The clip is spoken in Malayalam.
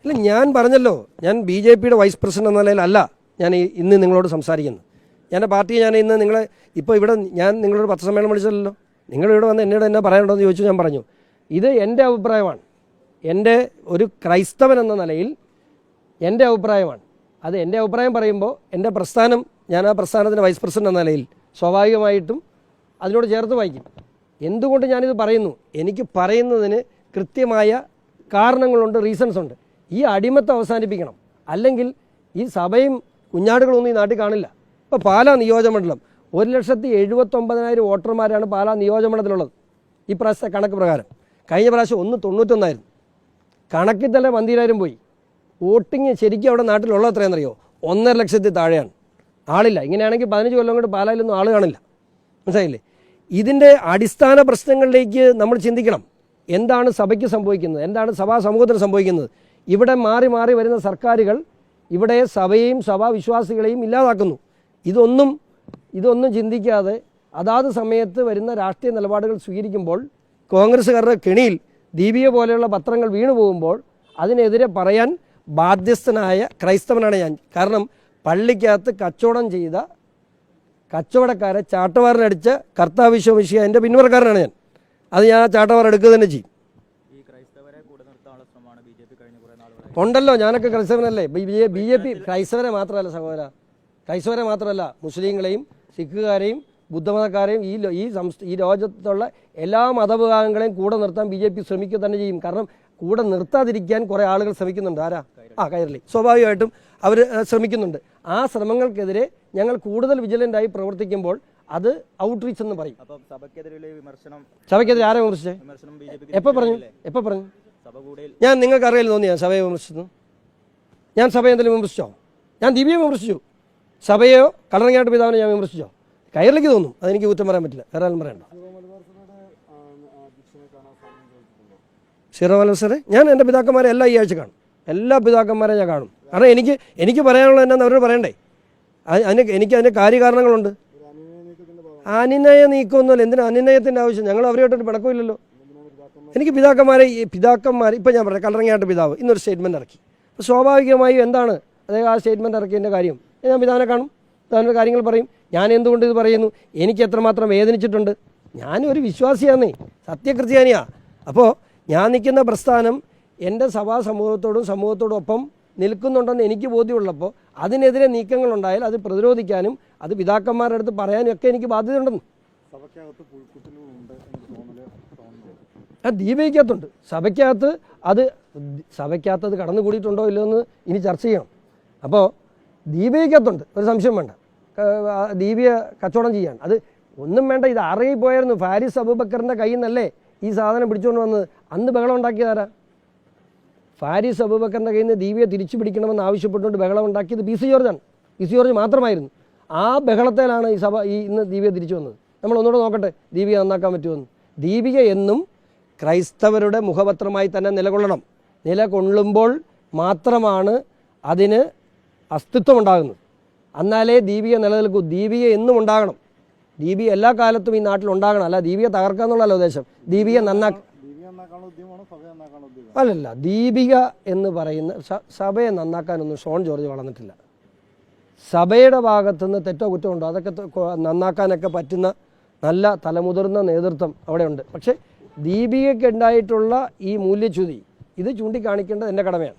ഇല്ല, ഞാൻ പറഞ്ഞല്ലോ, ഞാൻ BJPയുടെ വൈസ് പ്രസിഡന്റ് എന്ന നിലയിലല്ല ഞാൻ ഇന്ന് നിങ്ങളോട് സംസാരിക്കുന്നത്. എൻ്റെ പാർട്ടി ഞാൻ ഇന്ന് നിങ്ങളെ ഇപ്പോൾ ഇവിടെ ഞാൻ നിങ്ങളോട് പത്രസമ്മേളനം വിളിച്ചല്ലോ, നിങ്ങളിവിടെ വന്ന് എന്നോട് എന്നാ പറയാനുണ്ടോ എന്ന് ചോദിച്ചു. ഞാൻ പറഞ്ഞു ഇത് എൻ്റെ അഭിപ്രായമാണ്, എൻ്റെ ഒരു ക്രൈസ്തവൻ എന്ന നിലയിൽ എൻ്റെ അഭിപ്രായമാണ്. അത് എൻ്റെ അഭിപ്രായം പറയുമ്പോൾ എൻ്റെ പ്രസ്ഥാനം, ഞാൻ ആ പ്രസ്ഥാനത്തിൻ്റെ വൈസ് പ്രസിഡന്റ് എന്ന നിലയിൽ സ്വാഭാവികമായിട്ടും അതിനോട് ചേർത്ത് വായിക്കും. എന്തുകൊണ്ട് ഞാനിത് പറയുന്നു? എനിക്ക് പറയുന്നതിന് കൃത്യമായ കാരണങ്ങളുണ്ട്, റീസൺസ് ഉണ്ട്. ഈ അടിമത്തം അവസാനിപ്പിക്കണം, അല്ലെങ്കിൽ ഈ സഭയും കുഞ്ഞാടുകളൊന്നും ഈ നാട്ടിൽ കാണില്ല. ഇപ്പോൾ പാലാ നിയോജകമണ്ഡലം 1,79,000 വോട്ടർമാരാണ് പാലാ നിയോജകമണ്ഡലത്തിലുള്ളത് ഈ പ്രാവശ്യത്തെ കണക്ക് പ്രകാരം. കഴിഞ്ഞ പ്രാവശ്യം 191 കണക്കിൽ തന്നെ 12,000 പോയി. വോട്ടിങ് ശരിക്കും അവിടെ നാട്ടിലുള്ള എത്രയാണെന്നറിയോ? 1.5 ലക്ഷത്തിൽ താഴെയാണ്, ആളില്ല. ഇങ്ങനെയാണെങ്കിൽ 15 കൊല്ലം കൊണ്ട് പാലായിലൊന്നും ആൾ കാണില്ല. മനസ്സിലായില്ലേ? ഇതിൻ്റെ അടിസ്ഥാന പ്രശ്നങ്ങളിലേക്ക് നമ്മൾ ചിന്തിക്കണം. എന്താണ് സഭയ്ക്ക് സംഭവിക്കുന്നത്, എന്താണ് സഭാ സമൂഹത്തിന് സംഭവിക്കുന്നത്? ഇവിടെ മാറി മാറി വരുന്ന സർക്കാരുകൾ ഇവിടെ സഭയെയും സഭാവിശ്വാസികളെയും ഇല്ലാതാക്കുന്നു. ഇതൊന്നും ചിന്തിക്കാതെ അതാത് സമയത്ത് വരുന്ന രാഷ്ട്രീയ നിലപാടുകൾ സ്വീകരിക്കുമ്പോൾ കോൺഗ്രസ്സുകാരുടെ കെണിയിൽ ദീപിക പോലെയുള്ള പത്രങ്ങൾ വീണു പോകുമ്പോൾ അതിനെതിരെ പറയാൻ ബാധ്യസ്ഥനായ ക്രൈസ്തവനാണ് ഞാൻ. കാരണം പള്ളിക്കകത്ത് കച്ചവടം ചെയ്ത കച്ചവടക്കാരെ ചാട്ടവാറിനടിച്ച കർത്താവിശ്വമിശിഹ എൻ്റെ പിന്മുറക്കാരനാണ് ഞാൻ. അത് ഞാൻ ആ ചാട്ടവാർ എടുക്കുക തന്നെ ചെയ്യും. ഉണ്ടല്ലോ, ഞാനൊക്കെ ക്രൈസ്തവനല്ലേ. BJP ക്രൈസ്തവരെ മാത്രമല്ല സഹോദര, ക്രൈസ്തവരെ മാത്രമല്ല, മുസ്ലിങ്ങളെയും സിഖുകാരെയും ബുദ്ധമതക്കാരെയും ഈ രാജ്യത്തുള്ള എല്ലാ മതവിഭാഗങ്ങളെയും കൂടെ നിർത്താൻ BJP ശ്രമിക്കുക തന്നെ ചെയ്യും. കാരണം കൂടെ നിർത്താതിരിക്കാൻ കുറേ ആളുകൾ ശ്രമിക്കുന്നുണ്ട്. ആരാ? കൈരളി. സ്വാഭാവികമായിട്ടും അവർ ശ്രമിക്കുന്നുണ്ട്. ആ ശ്രമങ്ങൾക്കെതിരെ ഞങ്ങൾ കൂടുതൽ വിജിലൻ്റായി പ്രവർത്തിക്കുമ്പോൾ അത് ഔട്ട്റീച്ച് എന്ന് പറയും. സഭയ്ക്കെതിരെ ആരെ വിമർശിച്ചേ? എപ്പോൾ പറഞ്ഞു? ഞാൻ നിങ്ങൾക്ക് അറിയില്ല തോന്നി ഞാൻ സഭയെ വിമർശിച്ചു? ഞാൻ സഭയെ എന്തെങ്കിലും വിമർശിച്ചോ? ഞാൻ ദീപിയെ വിമർശിച്ചു. സഭയോ കളറങ്ങാട്ട് പിതാവിനെ ഞാൻ വിമർശിച്ചോ? കൈരളിക്ക് തോന്നും, അതെനിക്ക് കുറ്റം പറയാൻ പറ്റില്ല. വേറെ ആരും പറയണ്ട. സീറോ മലബാർ ഞാൻ എൻ്റെ പിതാക്കന്മാരെ എല്ലാ ഈ ആഴ്ച കാണും. എല്ലാ പിതാക്കന്മാരെ ഞാൻ കാണും. കാരണം എനിക്ക് പറയാനുള്ളത് എന്നാന്ന് അവരോട് പറയണ്ടേ? എനിക്ക് അതിൻ്റെ കാര്യകാരണങ്ങളുണ്ട്. അനുനയ നീക്കമൊന്നുമല്ല. എന്തിനാ അനുനയത്തിൻ്റെ ആവശ്യം? ഞങ്ങൾ അവരുമായിട്ടൊരു പിണക്കമില്ലല്ലോ. എനിക്ക് പിതാക്കന്മാർ ഇപ്പം ഞാൻ പറയാം, കളറങ്ങാട്ട് പിതാവ് ഇന്നൊരു സ്റ്റേറ്റ്മെൻറ്റ് ഇറക്കി. അപ്പോൾ സ്വാഭാവികമായും എന്താണ് അദ്ദേഹം ആ സ്റ്റേറ്റ്മെൻറ്റ് ഇറക്കിയതിൻ്റെ കാര്യം? ഞാൻ പിതാവിനെ കാണും, പിതാവിൻ്റെ കാര്യങ്ങൾ പറയും. ഞാൻ എന്തുകൊണ്ട് ഇത് പറയുന്നു, എനിക്ക് എത്രമാത്രം വേദനിച്ചിട്ടുണ്ട്. ഞാനൊരു വിശ്വാസിയാന്നേ, സത്യക്രിസ്ത്യാനിയാ. അപ്പോൾ ഞാൻ നിൽക്കുന്ന പ്രസ്ഥാനം എൻ്റെ സഭാ സമൂഹത്തോടൊപ്പം നിൽക്കുന്നുണ്ടെന്ന് എനിക്ക് ബോധ്യമുള്ളപ്പോൾ അതിനെതിരെ നീക്കങ്ങളുണ്ടായാൽ അത് പ്രതിരോധിക്കാനും അത് പിതാക്കന്മാരുടെ അടുത്ത് പറയാനും ഒക്കെ എനിക്ക് ബാധ്യതയുണ്ടെന്ന്. ദീപികയ്ക്കകത്തുണ്ട്. സഭയ്ക്കകത്ത് അത് കടന്നുകൂടിയിട്ടുണ്ടോ ഇല്ലയോ എന്ന് ഇനി ചർച്ച ചെയ്യണം. അപ്പോൾ ദീപികയ്ക്കകത്തുണ്ട്, ഒരു സംശയം വേണ്ട. ദീപിക കച്ചവടം ചെയ്യാൻ അത് ഒന്നും വേണ്ട. ഇത് അറിയിപ്പോയായിരുന്നു. ഫാരിസ് അബൂബക്കറിൻ്റെ കയ്യിൽ നിന്നല്ലേ ഈ സാധനം പിടിച്ചുകൊണ്ട് വന്നത്. അന്ന് ബഹളം ഉണ്ടാക്കിയതാരാ? ഫാരിസ് അബൂബക്കറിൻ്റെ കയ്യിൽ നിന്ന് ദീപിയെ തിരിച്ചു പിടിക്കണമെന്ന് ആവശ്യപ്പെട്ടുകൊണ്ട് ബഹളം ഉണ്ടാക്കിയത് PC ജോർജാണ്. PC ജോർജ് മാത്രമായിരുന്നു. ആ ബഹളത്തിലാണ് ഇന്ന് ദീപിക തിരിച്ചു വന്നത്. നമ്മൾ ഒന്നുകൂടെ നോക്കട്ടെ ദീപിക നന്നാക്കാൻ പറ്റുമെന്ന്. ദീപിക എന്നും ക്രൈസ്തവരുടെ മുഖപത്രമായി തന്നെ നിലകൊള്ളുമ്പോൾ മാത്രമാണ് അതിന് അസ്തിത്വം ഉണ്ടാകുന്നത്. എന്നാലേ ദീപിക നിലനിൽക്കൂ. ദീപിക എന്നും ഉണ്ടാകണം. ദീപിക എല്ലാ കാലത്തും ഈ നാട്ടിൽ ഉണ്ടാകണം. അല്ല ദീപിക തകർക്കുക എന്നുള്ളതല്ല ഉദ്ദേശം. ദീപിക അല്ലല്ല, ദീപിക എന്ന് പറയുന്ന സഭയെ നന്നാക്കാനൊന്നും ഷോൺ ജോർജ് വളർന്നിട്ടില്ല. സഭയുടെ ഭാഗത്തുനിന്ന് തെറ്റോ കുറ്റോ ഉണ്ടോ അതൊക്കെ നന്നാക്കാനൊക്കെ പറ്റുന്ന നല്ല തലമുതിർന്ന നേതൃത്വം അവിടെയുണ്ട്. പക്ഷേ ദീപികയ്ക്ക് ഉണ്ടായിട്ടുള്ള ഈ മൂല്യച്യുതി ഇത് ചൂണ്ടിക്കാണിക്കേണ്ടത് എൻ്റെ കടമയാണ്.